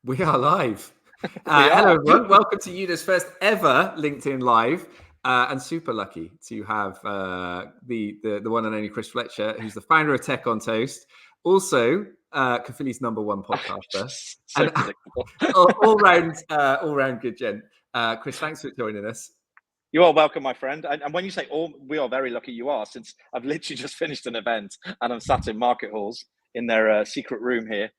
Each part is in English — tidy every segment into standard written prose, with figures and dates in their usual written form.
We are live. We are. Hello, everyone. Welcome to Uda's first ever LinkedIn Live. And super lucky to have the one and only Chris Fletcher, who's the founder of TechOnToast, also Kafili's #1 podcaster, So and predictable. all round good gent. Chris, thanks for joining us. You are welcome, my friend. And when you say all, we are very lucky you are, since I've literally just finished an event and I'm sat in market halls in their secret room here,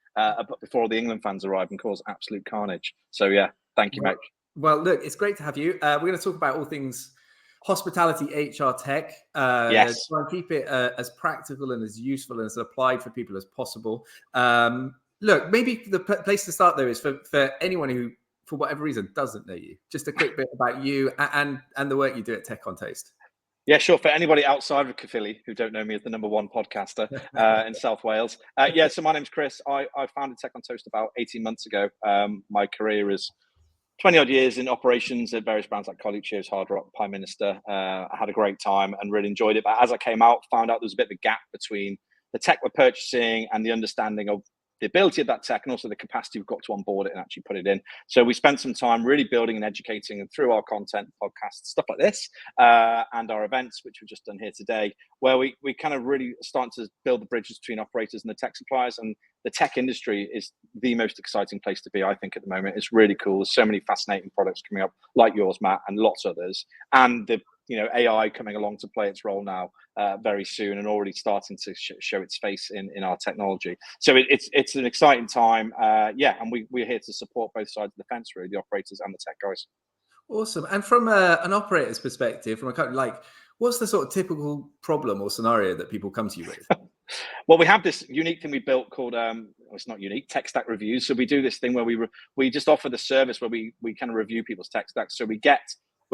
before the England fans arrive and cause absolute carnage. So yeah, thank you, mate. Well, look, it's great to have you. We're going to talk about all things hospitality, HR, tech. Yes. Try and keep it as practical and as useful and as applied for people as possible. Look, maybe the place to start, though, is for anyone who, for whatever reason, doesn't know you. Just a quick bit about you and the work you do at TechOnToast. Yeah, sure. For anybody outside of Caerphilly who don't know me as the #1 podcaster in South Wales. So my name's Chris. I founded TechOnToast about 18 months ago. My career is 20 odd years in operations at various brands like Colleague Cheers, Hard Rock, Prime Minister. I had a great time and really enjoyed it. But as I came out, found out there was a bit of a gap between the tech we're purchasing and the understanding of the ability of that tech and also the capacity we've got to onboard it and actually put it in. So we spent some time really building and educating, and through our content, podcasts, stuff like this, and our events, which we've just done here today, where we kind of really starting to build the bridges between operators and the tech suppliers. And the tech industry is the most exciting place to be, I think, at the moment. It's really cool. There's so many fascinating products coming up, like yours, Matt, and lots of others. And the AI coming along to play its role now very soon, and already starting to show its face in our technology. So it's an exciting time. And we're here to support both sides of the fence, really, the operators and the tech guys. Awesome. And from an operator's perspective, from a company, like, what's the sort of typical problem or scenario that people come to you with? Well, we have this unique thing we built called it's not unique, tech stack reviews. So we do this thing where we just offer the service where we kind of review people's tech stacks. So we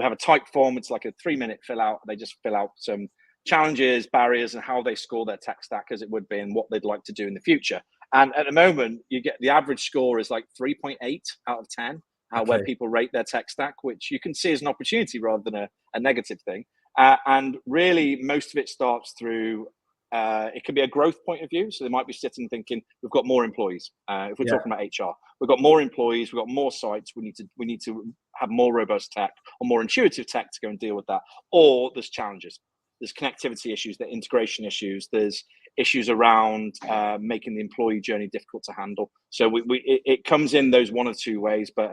have a type form. It's like a 3-minute fill out. They just fill out some challenges, barriers, and how they score their tech stack as it would be, and what they'd like to do in the future. And at the moment, you get the average score is like 3.8 out of 10, where people rate their tech stack, which you can see as an opportunity rather than a negative thing. And really, most of it starts through. It can be a growth point of view. So they might be sitting thinking, we've got more employees. If we're talking about HR, we've got more employees, we've got more sites. We need to have more robust tech or more intuitive tech to go and deal with that. Or there's challenges. There's connectivity issues, there's integration issues. There's issues around making the employee journey difficult to handle. So it comes in those one or two ways, but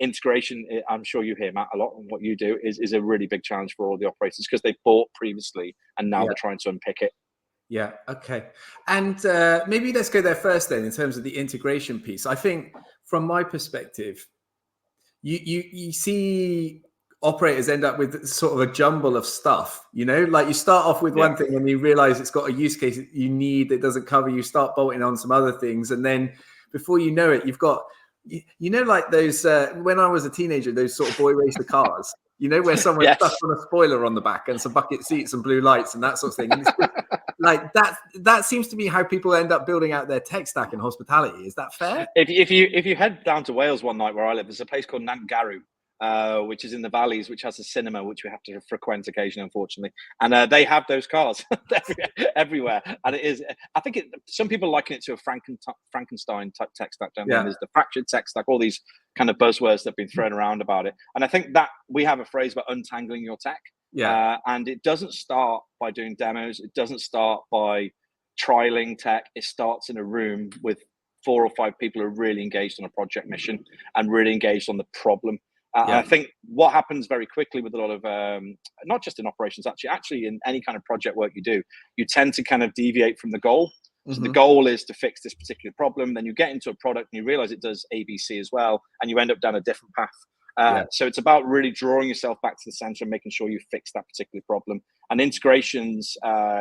integration, I'm sure you hear, Matt, a lot, and what you do is a really big challenge for all the operators, because they bought previously and now they're trying to unpick it. Yeah. Okay. And maybe let's go there first then, in terms of the integration piece. I think from my perspective, you see operators end up with sort of a jumble of stuff, like you start off with one thing and you realize it's got a use case you need that doesn't cover, you start bolting on some other things. And then before you know it, you've got, like those, when I was a teenager, those sort of boy racer cars, where someone stuck on a spoiler on the back and some bucket seats and blue lights and that sort of thing. And it's just, like that seems to be how people end up building out their tech stack in hospitality. Is that fair? If you head down to Wales one night where I live, there's a place called Nantgarw, which is in the valleys, which has a cinema, which we have to frequent occasionally, unfortunately. And they have those cars everywhere. And it is, I think some people liken it to a Frankenstein type tech stack. There's the fractured tech stack, all these kind of buzzwords that have been thrown around about it. And I think that we have a phrase about untangling your tech. And it doesn't start by doing demos. It doesn't start by trialing tech. It starts in a room with 4 or 5 people who are really engaged on a project mission and really engaged on the problem. And I think what happens very quickly with a lot of, not just in operations, actually in any kind of project work you do, you tend to kind of deviate from the goal. So the goal is to fix this particular problem. Then you get into a product and you realize it does ABC as well, and you end up down a different path. So it's about really drawing yourself back to the center and making sure you fix that particular problem. And integrations,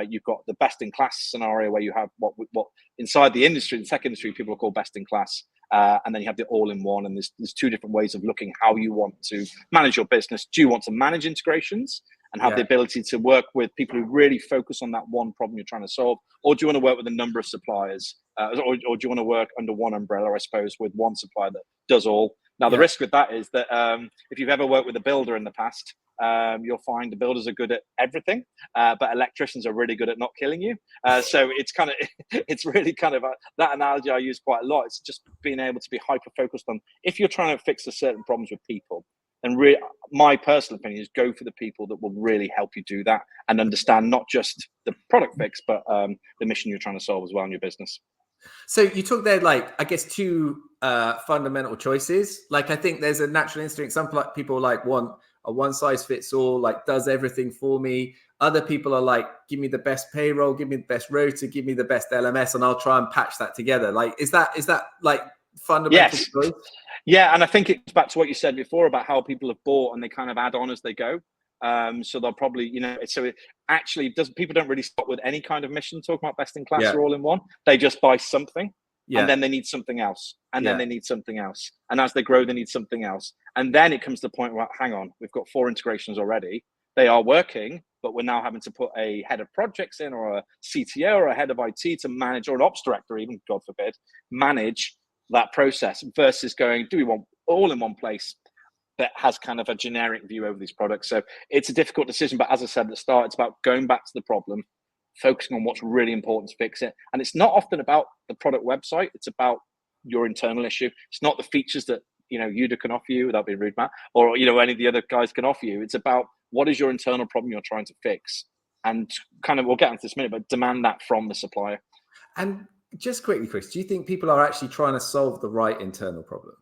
you've got the best in class scenario where you have what inside the industry, the tech industry, people call best in class. And then you have the all-in-one, and there's 2 different ways of looking how you want to manage your business. Do you want to manage integrations and have the ability to work with people who really focus on that one problem you're trying to solve? Or do you want to work with a number of suppliers? Or do you want to work under one umbrella, I suppose, with one supplier that does all? Now, the risk with that is that if you've ever worked with a builder in the past, you'll find the builders are good at everything, but electricians are really good at not killing you. So it's kind of, it's really kind of that analogy I use quite a lot. It's just being able to be hyper focused on, if you're trying to fix a certain problems with people, and my personal opinion is go for the people that will really help you do that and understand not just the product fix, but the mission you're trying to solve as well in your business. So you took there, like, I guess, two fundamental choices. Like, I think there's a natural instinct. Some people like want a one size fits all, like does everything for me. Other people are like, give me the best payroll, give me the best rota, give me the best LMS, and I'll try and patch that together. Like, is that like fundamental choice? Yeah, and I think it's back to what you said before about how people have bought and they kind of add on as they go. So they'll probably, people don't really start with any kind of mission talking about best in class or all in one. They just buy something and then they need something else. And then they need something else. And as they grow, they need something else. And then it comes to the point where, hang on, we've got 4 integrations already. They are working, but we're now having to put a head of projects in, or a CTO, or a head of IT to manage, or an ops director even, God forbid, manage that process, versus going, do we want all in one place that has kind of a generic view over these products? So it's a difficult decision, but as I said at the start, it's about going back to the problem, focusing on what's really important to fix it. And it's not often about the product website, it's about your internal issue. It's not the features that Uda can offer you, without being rude, Matt, or any of the other guys can offer you. It's about what is your internal problem you're trying to fix, and kind of, we'll get into this in a minute, but demand that from the supplier. And just quickly, Chris, do you think people are actually trying to solve the right internal problem?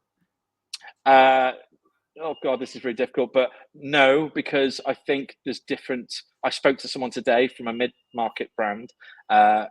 Oh God, this is very difficult, but no, because I think there's different. I spoke to someone today from a mid-market brand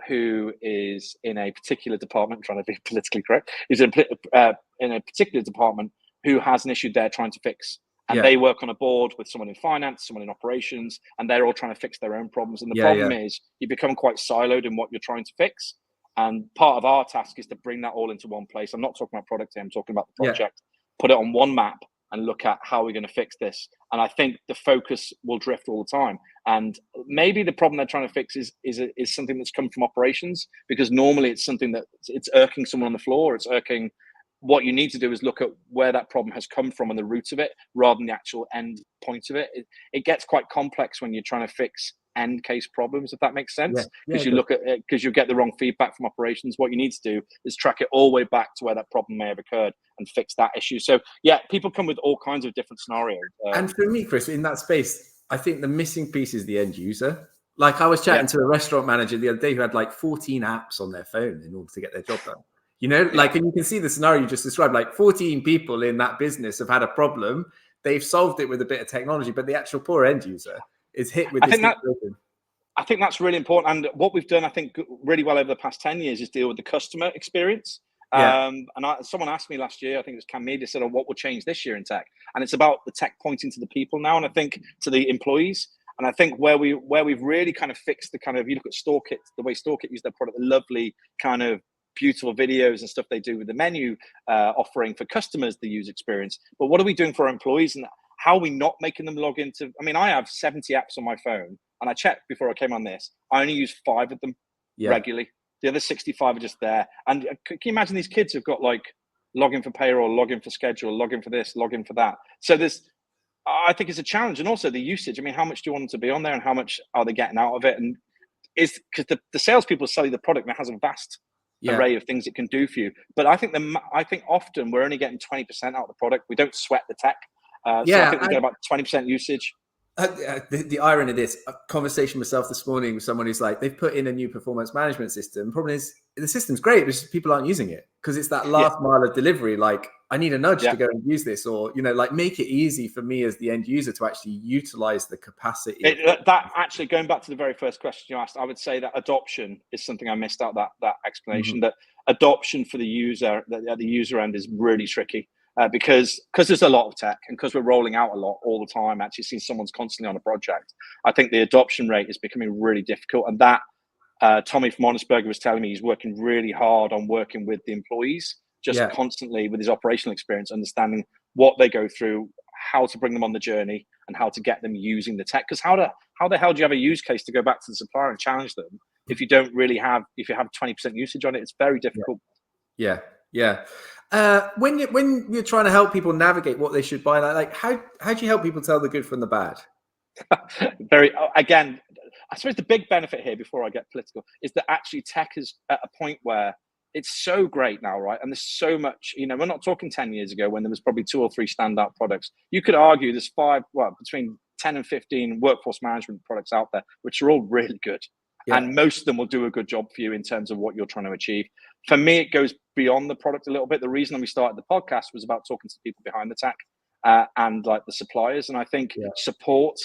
who is in a particular department, trying to be politically correct, is in a particular department who has an issue they're trying to fix. And they work on a board with someone in finance, someone in operations, and they're all trying to fix their own problems. And the problem is you become quite siloed in what you're trying to fix. And part of our task is to bring that all into one place. I'm not talking about product here, I'm talking about the project. Put it on one map and look at how we're going to fix this. And I think the focus will drift all the time. And maybe the problem they're trying to fix is something that's come from operations, because normally it's something that it's irking someone on the floor. It's irking. What you need to do is look at where that problem has come from and the root of it, rather than the actual end point of it. It gets quite complex when you're trying to fix end case problems, if that makes sense, because you look at it, because you get the wrong feedback from operations. What you need to do is track it all the way back to where that problem may have occurred and fix that issue. So people come with all kinds of different scenarios. And for me, Chris, in that space, I think the missing piece is the end user. Like, I was chatting to a restaurant manager the other day who had like 14 apps on their phone in order to get their job done. Like, and you can see the scenario you just described, like 14 people in that business have had a problem. They've solved it with a bit of technology, but the actual poor end user is hit with this. I think that's really important. And what we've done, I think, really well over the past 10 years is deal with the customer experience. Someone asked me last year, I think it was Cam Media, said, what will change this year in tech? And it's about the tech pointing to the people now, and I think to the employees. And I think where we've really kind of fixed the kind of, you look at StoreKit, the way StoreKit use their product, the lovely kind of beautiful videos and stuff they do with the menu offering for customers, the user experience. But what are we doing for our employees, and how are we not making them log into? I mean, I have 70 apps on my phone, and I checked before I came on this. I only use 5 of them regularly. The other 65 are just there. And can you imagine these kids who've got like login for payroll, login for schedule, login for this, login for that? So I think it's a challenge. And also the usage. I mean, how much do you want them to be on there, and how much are they getting out of it? And is because the salespeople sell you the product, and it has a vast array of things it can do for you. But I think often we're only getting 20% out of the product. We don't sweat the tech. So I think we get about 20% usage. The irony of this, a conversation myself this morning with someone who's like, they've put in a new performance management system. The problem is the system's great, but people aren't using it, because it's that last mile of delivery. Like, I need a nudge to go and use this, or, like, make it easy for me as the end user to actually utilize the capacity. That actually, going back to the very first question you asked, I would say that adoption is something I missed out, that explanation, that adoption for the user, at the user end, is really tricky. Because there's a lot of tech, and because we're rolling out a lot all the time, actually seeing someone's constantly on a project, I think the adoption rate is becoming really difficult. And that Tommy from Honestburger was telling me he's working really hard on working with the employees, just constantly with his operational experience, understanding what they go through, how to bring them on the journey, and how to get them using the tech. Because how the hell do you have a use case to go back to the supplier and challenge them if you don't really have, if you have 20% usage on it? It's very difficult. Yeah. When you're trying to help people navigate what they should buy, like how do you help people tell the good from the bad? Very, again, I suppose the big benefit here, before I get political, is that actually tech is at a point where it's so great now, right? And there's so much, we're not talking 10 years ago when there was probably 2 or 3 standout products. You could argue there's between 10 and 15 workforce management products out there, which are all really good. Yeah. And most of them will do a good job for you in terms of what you're trying to achieve. For me, it goes beyond the product a little bit. The reason we started the podcast was about talking to people behind the tech and like the suppliers. And I think support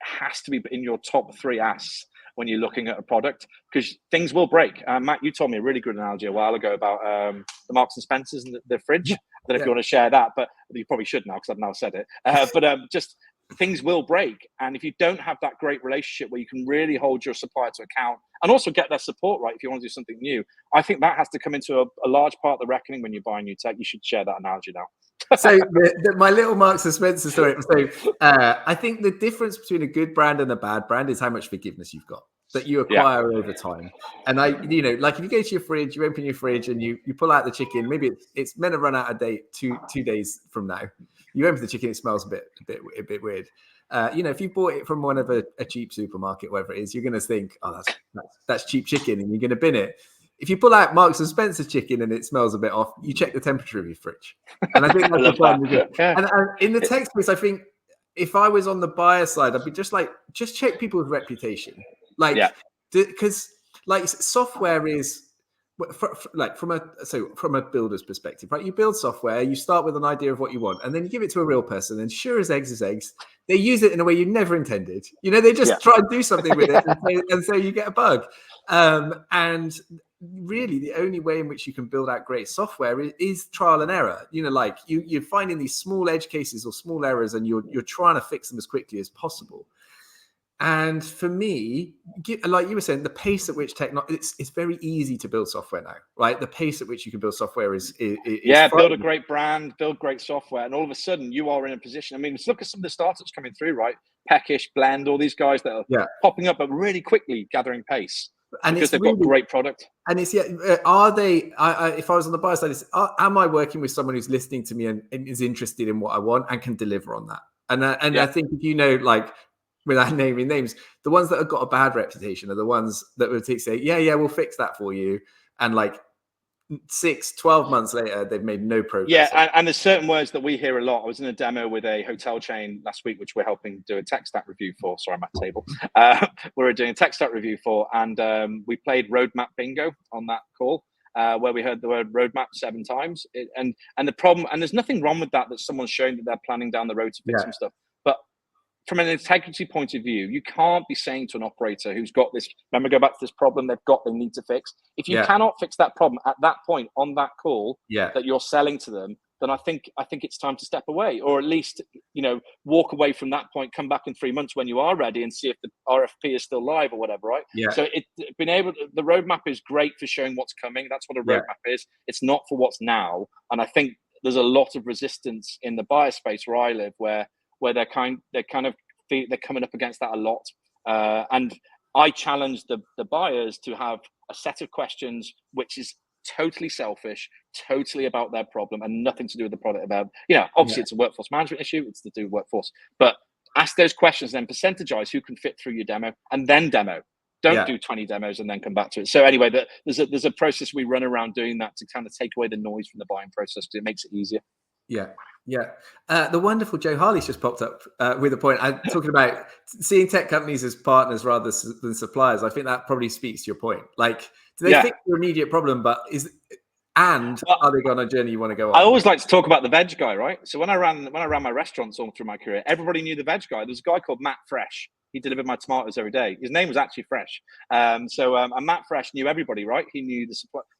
has to be in your top 3 asks when you're looking at a product, because things will break. Matt, you told me a really good analogy a while ago about the Marks and Spencers and the fridge. I don't know if you want to share that, but you probably should now because I've now said it. But just things will break. And if you don't have that great relationship where you can really hold your supplier to account and also get their support right if you want to do something new, I think that has to come into a large part of the reckoning when you're buying new tech. You should share that analogy now. So my little Marks and Spencer story. So I think the difference between a good brand and a bad brand is how much forgiveness you've got that you acquire over time. And like if you go to your fridge, you open your fridge and you pull out the chicken, maybe it's meant to run out of date two days from now. You open the chicken, it smells a bit weird. If you bought it from one of a cheap supermarket, whatever it is, you're going to think, oh, that's cheap chicken, and you're going to bin it. If you pull out Marks and Spencer chicken and it smells a bit off, you check the temperature of your fridge. And I think that's the problem. And in the tech space, I think if I was on the buyer side, I'd be just check people's reputation. Because software is from a builder's perspective, right? You build software, you start with an idea of what you want, and then you give it to a real person, and sure as eggs is eggs, they use it in a way you never intended. They just try and do something with it, and so you get a bug. And really, the only way in which you can build out great software is trial and error. You're finding these small edge cases or small errors, and you're trying to fix them as quickly as possible. And for me, like you were saying, the pace at which it's very easy to build software now, right? The pace at which you can build software is build a great brand, build great software, and all of a sudden you are in a position. I mean, let's look at some of the startups coming through, right? Peckish, Blend, all these guys that are popping up, but really quickly gathering pace. And because they've got great product. And it's are they? If I was on the buyer side, am I working with someone who's listening to me and is interested in what I want and can deliver on that? And I think if without naming names, the ones that have got a bad reputation are the ones that would say, we'll fix that for you. And 6-12 months later, they've made no progress. Yeah, and there's certain words that we hear a lot. I was in a demo with a hotel chain last week, which we're helping do a tech stack review for. Sorry, I'm at the table. We were doing a tech stack review for, and we played roadmap bingo on that call, where we heard the word roadmap 7 times. And the problem, and there's nothing wrong with that someone's showing that they're planning down the road to fix some stuff. But from an integrity point of view, you can't be saying to an operator who's got this, remember, go back to this problem they need to fix. If you cannot fix that problem at that point on that call that you're selling to them, then I think it's time to step away, or at least, walk away from that point, come back in 3 months when you are ready and see if the RFP is still live or whatever, right? Yeah. So the roadmap is great for showing what's coming. That's what a roadmap is. It's not for what's now. And I think there's a lot of resistance in the buyer space where I live, where they're coming up against that a lot. And I challenge the buyers to have a set of questions which is totally selfish, totally about their problem, and nothing to do with the product. Obviously it's a workforce management issue, it's to do with workforce, but ask those questions, then percentagize who can fit through your demo, and then demo. Don't do 20 demos and then come back to it. So anyway, there's a process we run around doing that to kind of take away the noise from the buying process, because it makes it easier. The wonderful Joe Harley's just popped up with a point. I'm talking about seeing tech companies as partners rather than suppliers. I think that probably speaks to your point. Do they fix your immediate problem, but are they going on a journey you want to go on? I always like to talk about the veg guy, right? So when I ran my restaurants all through my career, everybody knew the veg guy. There was a guy called Matt Fresh. He delivered my tomatoes every day. His name was actually Fresh. And Matt Fresh knew everybody, right? He knew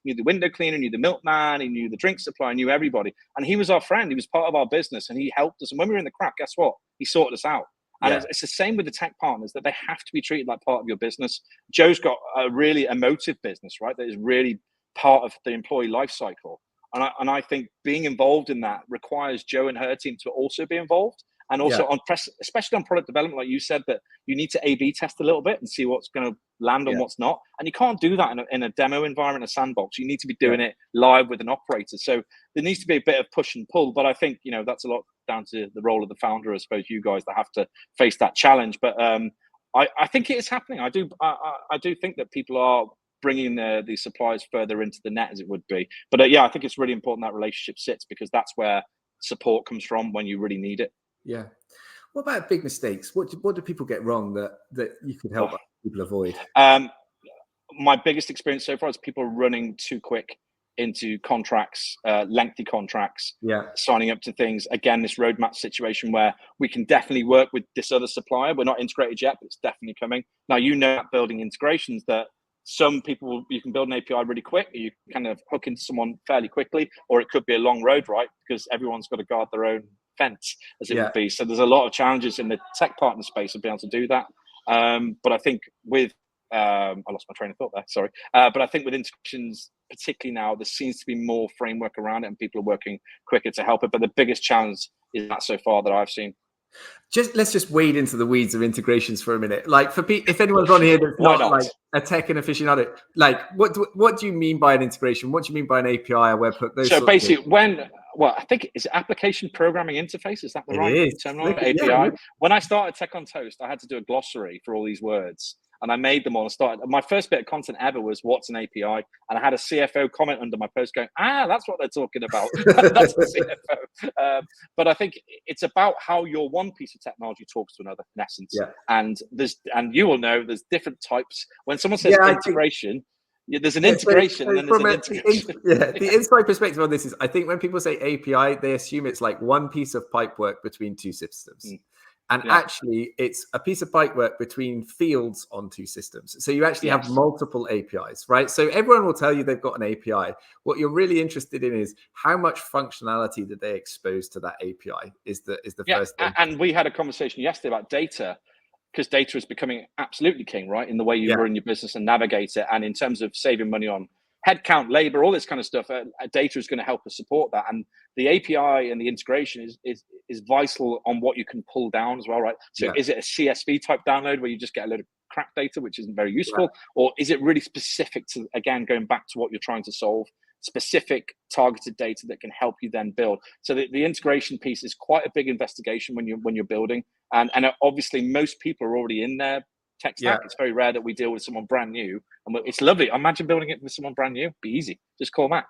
the window cleaner, knew the milkman, he knew the drink supplier, knew everybody. And he was our friend. He was part of our business, and he helped us. And when we were in the crap, guess what? He sorted us out. And it's the same with the tech partners, that they have to be treated like part of your business. Joe's got a really emotive business, right? That is really part of the employee life cycle. And I think being involved in that requires Joe and her team to also be involved. And also especially on product development, like you said, that you need to A/B test a little bit and see what's going to land on what's not. And you can't do that in a demo environment, a sandbox. You need to be doing it live with an operator. So there needs to be a bit of push and pull. But I think, that's a lot down to the role of the founder, I suppose, you guys that have to face that challenge. But I think it is happening. I do think that people are bringing the suppliers further into the net, as it would be. But yeah, I think it's really important that relationship sits, because that's where support comes from when you really need it. Yeah. What about big mistakes? What do people get wrong that you could help people avoid? My biggest experience so far is people running too quick into contracts, lengthy contracts, signing up to things. Again, this roadmap situation where we can definitely work with this other supplier. We're not integrated yet, but it's definitely coming. Now, building integrations that some people, you can build an API really quick, you can kind of hook into someone fairly quickly, or it could be a long road, right? Because everyone's got to guard their own fence, as it would be. So there's a lot of challenges in the tech partner space of being able to do that. But I think with I lost my train of thought there, sorry. But I think with integrations, particularly now, there seems to be more framework around it and people are working quicker to help it. But the biggest challenge is that so far that I've seen. Let's just wade into the weeds of integrations for a minute. Like if anyone's on here that's not like a tech and aficionado, like what do you mean by an integration? What do you mean by an API, a webhook? So basically, I think it's application programming interface. Is that the right terminology? API. Yeah. When I started TechOnToast, I had to do a glossary for all these words. And I made them all. My first bit of content ever was what's an API, and I had a CFO comment under my post going, that's what they're talking about. That's a CFO. But I think it's about how your one piece of technology talks to another, in essence. Yeah. And you will know there's different types. When someone says integration, there's an integration, and then there's an integration. The inside perspective on this is, I think when people say API, they assume it's like one piece of pipework between two systems. And actually, it's a piece of pipework between fields on two systems. So you actually have multiple APIs, right? So everyone will tell you they've got an API. What you're really interested in is how much functionality did they expose to that API is the first thing. And we had a conversation yesterday about data, because data is becoming absolutely king, right? In the way you run your business and navigate it. And in terms of saving money on headcount, labor, all this kind of stuff, data is going to help us support that. And the API and the integration is vital on what you can pull down as well, right? So is it a CSV type download where you just get a load of crap data, which isn't very useful? Or is it really specific to, again, going back to what you're trying to solve, specific targeted data that can help you then build? So the integration piece is quite a big investigation when you're building. And obviously most people are already in their tech stack. It's very rare that we deal with someone brand new, and it's lovely. Imagine building it with someone brand new. It'd be easy. Just call Matt.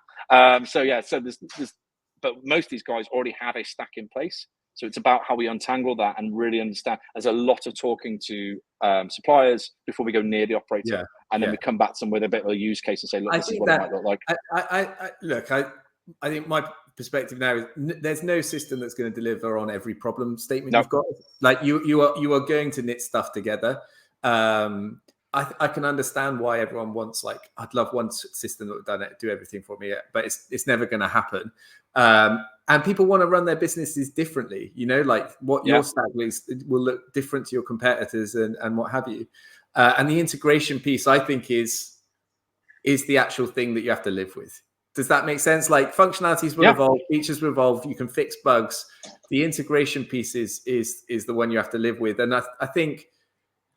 So there's but most of these guys already have a stack in place. So it's about how we untangle that and really understand. There's a lot of talking to suppliers before we go near the operator, and then we come back to them with a bit of a use case and say, look, this is what it might look like. I think my perspective now is there's no system that's going to deliver on every problem statement you've got. Like you are going to knit stuff together. I can understand why everyone wants, like, I'd love one system that would do everything for me, but it's never going to happen. And people want to run their businesses differently, like what your stack will look different to your competitors and what have you. And the integration piece, I think, is the actual thing that you have to live with. Does that make sense? Like, functionalities will evolve, features will evolve, you can fix bugs. The integration piece is the one you have to live with. And I think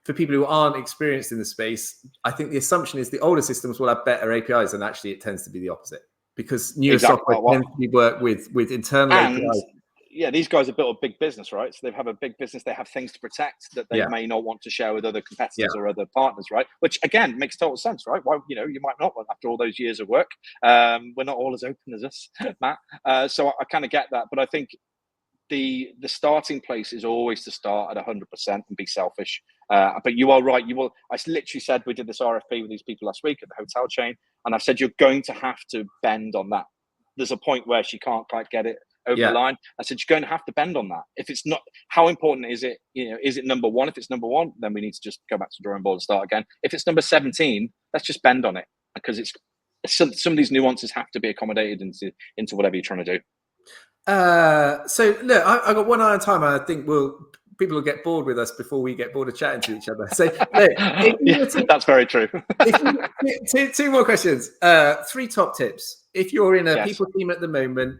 for people who aren't experienced in the space, I think the assumption is the older systems will have better APIs, and actually it tends to be the opposite, because newer software tends to be worked with internal APIs. Yeah, these guys have built a big business, right? So they have a big business. They have things to protect that they may not want to share with other competitors or other partners, right? Which, again, makes total sense, right? Why, you might not want, after all those years of work. We're not all as open as us, Matt. So I kind of get that. But I think the starting place is always to start at 100% and be selfish. But you are right. I literally said, we did this RFP with these people last week at the hotel chain, and I said, you're going to have to bend on that. There's a point where she can't quite get it over the line. I said, you're going to have to bend on that. If it's not, how important is it? Is it number one? If it's number one, then we need to just go back to the drawing board and start again. If it's number 17, let's just bend on it, because some of these nuances have to be accommodated into whatever you're trying to do. So look, I got one eye on time, and I think people will get bored with us before we get bored of chatting to each other. So look, that's very true. Two more questions. 3 top tips. If you're in a people team at the moment,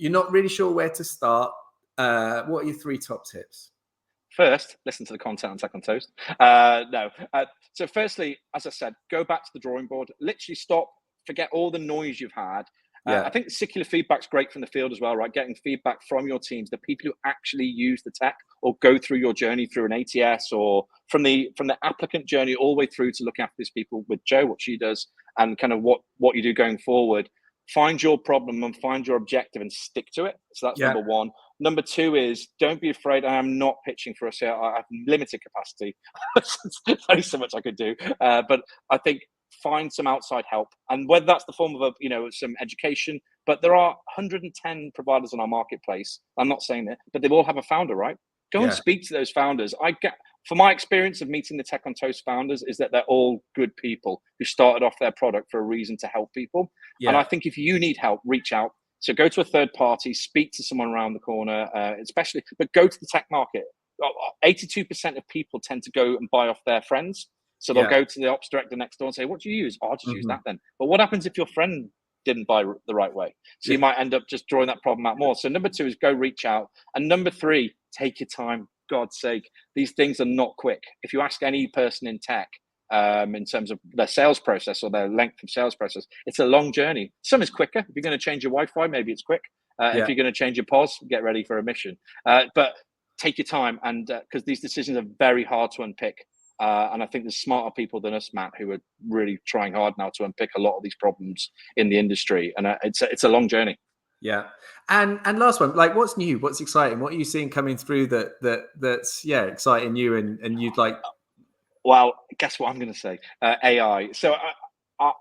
you're not really sure where to start, what are your 3 top tips? First, listen to the content on TechOnToast. So firstly, as I said, go back to the drawing board. Literally stop, forget all the noise you've had, I think secular feedback's great from the field as well, right? Getting feedback from your teams, the people who actually use the tech or go through your journey through an ATS, or from the applicant journey all the way through to looking after these people with Jo, what she does, and kind of what you do going forward. Find your problem and find your objective and stick to it. So that's number one. Number two is don't be afraid. I am not pitching for a sale. I have limited capacity. There's only so much I could do. But I think find some outside help, and whether that's the form of some education. But there are 110 providers on our marketplace. I'm not saying that, but they all have a founder, right? Go and speak to those founders. For my experience of meeting the TechOnToast founders, is that they're all good people who started off their product for a reason to help people. And I think if you need help, reach out. So go to a third party, speak to someone around the corner, but go to the tech market. 82% of people tend to go and buy off their friends. So they'll go to the ops director next door and say, what do you use? Oh, I'll just use that then. But what happens if your friend didn't buy the right way? So you might end up just drawing that problem out more. So number two is go reach out. And number three, take your time. God's sake, these things are not quick. If you ask any person in tech, in terms of their sales process or their length of sales process, it's a long journey. Some is quicker. If you're going to change your Wi-Fi, maybe it's quick. If you're going to change your POS, get ready for a mission. But take your time, and because these decisions are very hard to unpick. And I think there's smarter people than us, Matt, who are really trying hard now to unpick a lot of these problems in the industry. And it's a long journey. Yeah. And last one, like, what's new? What's exciting? What are you seeing coming through that's exciting you and you'd like? Well, guess what I'm going to say? AI. So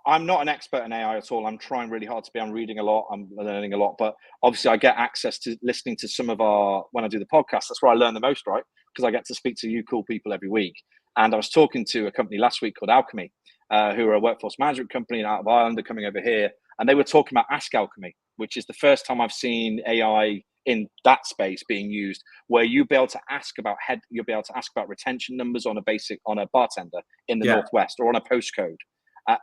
I'm not an expert in AI at all. I'm trying really hard to be. I'm reading a lot. I'm learning a lot. But obviously, I get access to listening to some of when I do the podcast. That's where I learn the most, right? Because I get to speak to you cool people every week. And I was talking to a company last week called Alchemy, who are a workforce management company out of Ireland. They're coming over here. And they were talking about Ask Alchemy, which is the first time I've seen AI in that space being used, where you'll be able to ask about retention numbers on a bartender in the Northwest or on a postcode.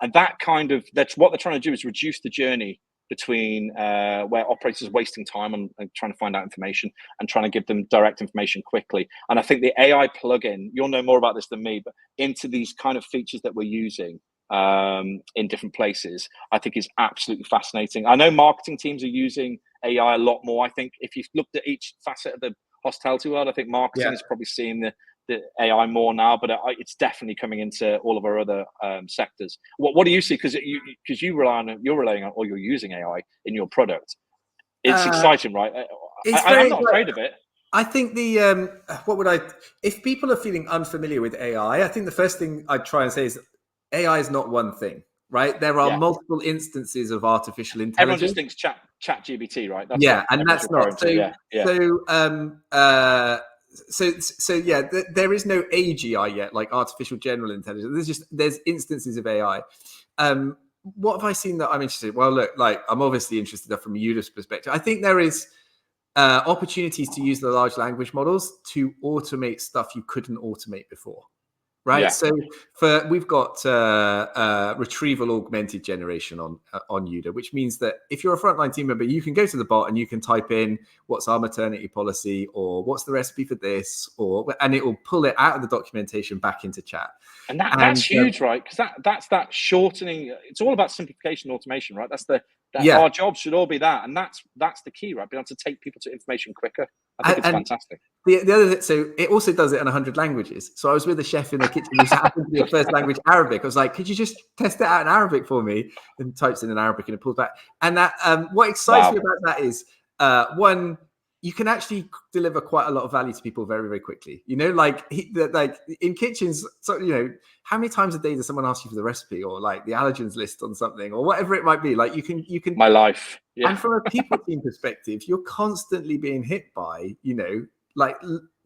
And that's what they're trying to do, is reduce the journey between where operators are wasting time and trying to find out information and trying to give them direct information quickly. And I think the AI plugin, you'll know more about this than me, but into these kind of features that we're using in different places, I think is absolutely fascinating. I know marketing teams are using AI a lot more. I think if you've looked at each facet of the hospitality world, I think marketing is probably seeing the AI more now, but it's definitely coming into all of our other sectors. What do you see? Because you're relying on, or you're using AI in your product. It's exciting, right? I'm not afraid of it. I think if people are feeling unfamiliar with AI, I think the first thing I'd try and say is AI is not one thing, right? There are multiple instances of artificial intelligence. Everyone just thinks chat GBT, right? That's and that's not. So there is no AGI yet, like artificial general intelligence. There's instances of AI. What have I seen that I'm interested in? Well, look, like, I'm obviously interested from a UDA's perspective. I think there is opportunities to use the large language models to automate stuff you couldn't automate before. Right. So we've got retrieval augmented generation on UDA, which means that if you're a frontline team member, you can go to the bot and you can type in what's our maternity policy, or what's the recipe for this, and it will pull it out of the documentation back into chat. And that's huge, right? Because that's that shortening. It's all about simplification and automation, right? Our jobs should all be that, and that's the key, right? Being able to take people to information quicker. I think it's fantastic. The other thing, so it also does it in 100 languages. So I was with a chef in the kitchen who happened to be a first language Arabic. I was like, could you just test it out in Arabic for me? And types in Arabic and it pulls back. And that what excites me about that is one, you can actually deliver quite a lot of value to people very, very quickly. You know, like in kitchens, so, you know, how many times a day does someone ask you for the recipe, or like the allergens list on something, or whatever it might be? Like you can. My life. Yeah. And from a people team perspective, you're constantly being hit by, you know, like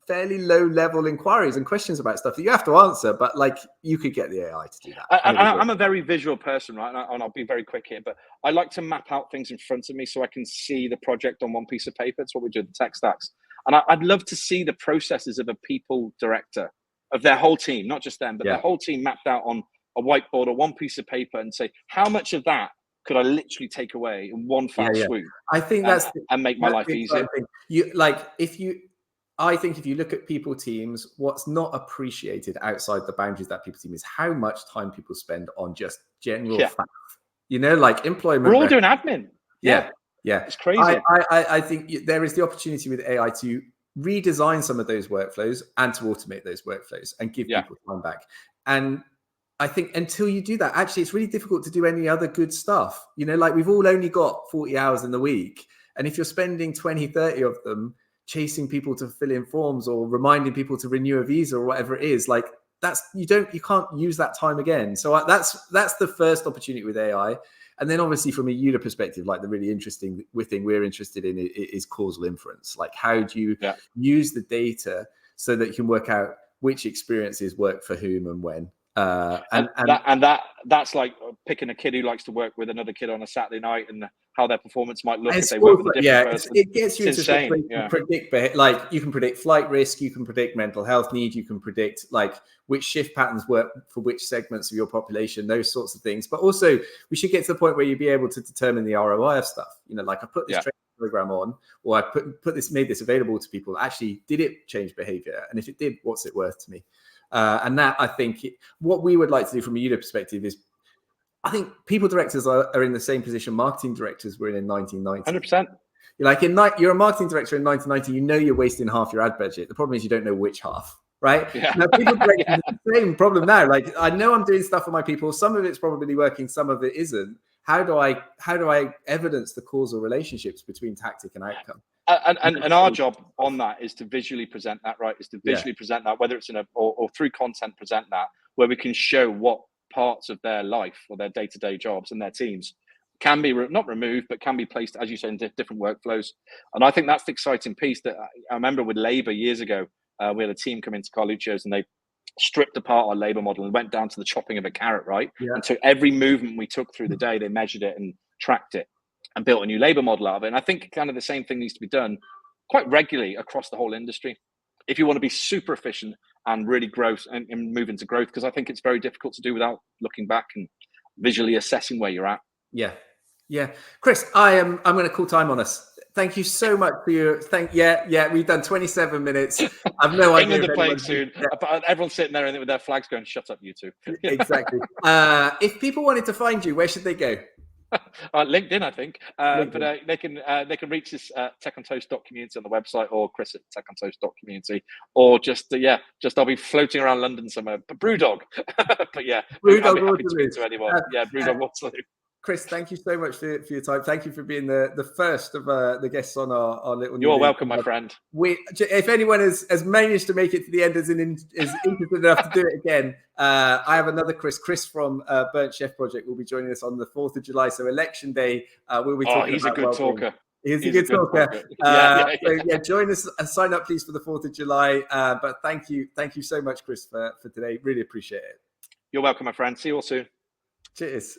fairly low level inquiries and questions about stuff that you have to answer, but like you could get the AI to do that. I'm a very visual person, right? And I'll be very quick here, but I like to map out things in front of me so I can see the project on one piece of paper. It's what we do with the tech stacks. And I'd love to see the processes of a people director, of their whole team, not just them, but their whole team mapped out on a whiteboard or one piece of paper, and say, how much of that could I literally take away in one fat swoop? I think and make my life easier. I think if you look at people teams, what's not appreciated outside the boundaries of that people team is how much time people spend on just general fact. You know, like employment. We're all doing admin. Yeah. Yeah. It's crazy. I think there is the opportunity with AI to redesign some of those workflows and to automate those workflows and give people time back. And I think until you do that, actually, it's really difficult to do any other good stuff. You know, like we've all only got 40 hours in the week. And if you're spending 20, 30 of them chasing people to fill in forms or reminding people to renew a visa or whatever it is, like you can't use that time again. So that's the first opportunity with AI. And then obviously from a user perspective, like the really interesting thing we're interested in is causal inference. Like how do you use the data so that you can work out which experiences work for whom and when? That's like picking a kid who likes to work with another kid on a Saturday night and how their performance might look if they work with a different person. It gets you into insane. Predict, like you can predict flight risk, you can predict mental health need, you can predict like which shift patterns work for which segments of your population, those sorts of things. But also we should get to the point where you'd be able to determine the ROI of stuff. You know, like I put this training program on, or I made this available to people. Actually, did it change behavior? And if it did, what's it worth to me? And that, I think, what we would like to do from a user perspective is, I think people directors are in the same position marketing directors were in 1990. 100%. You're a marketing director in 1990, you know you're wasting half your ad budget. The problem is you don't know which half, right? Yeah. Now, people directors have the same problem now. Like, I know I'm doing stuff for my people. Some of it's probably working, some of it isn't. How do I evidence the causal relationships between tactic and outcome? And our job on that is to visually present that, right? Is to visually present that, whether it's or through content, present that, where we can show what parts of their life or their day-to-day jobs and their teams can be not removed, but can be placed, as you said, in different workflows. And I think that's the exciting piece that I remember with labor years ago. We had a team come into Carluccio's and they stripped apart our labor model and went down to the chopping of a carrot, right? Yeah. And so every movement we took through the day, they measured it and tracked it and built a new labor model out of it. And I think kind of the same thing needs to be done quite regularly across the whole industry if you want to be super efficient and really grow and move into growth, because I think it's very difficult to do without looking back and visually assessing where you're at. Yeah. Chris, I'm going to call time on us. Thank you so much for your we've done 27 minutes. I've no idea. England are playing soon. Yeah. Everyone's sitting there with their flags going, shut up, you two. Exactly. If people wanted to find you, where should they go? LinkedIn, I think. But they can reach us at TechOnToast.community on the website, or Chris at TechOnToast.community, or just I'll be floating around London somewhere. But Brewdog. But yeah, Brewdog, I'll be happy to speak to anyone. Brewdog Waterloo. Chris, thank you so much for your time. Thank you for being the first of the guests on our little. You're welcome, my friend. If anyone has managed to make it to the end, is interested enough to do it again, I have another Chris from Burnt Chef Project will be joining us on the 4th of July. So election day, we'll be talking. He's a good talker. He's a good talker. So join us and sign up, please, for the 4th of July. But thank you so much, Chris, for today. Really appreciate it. You're welcome, my friend. See you all soon. Cheers.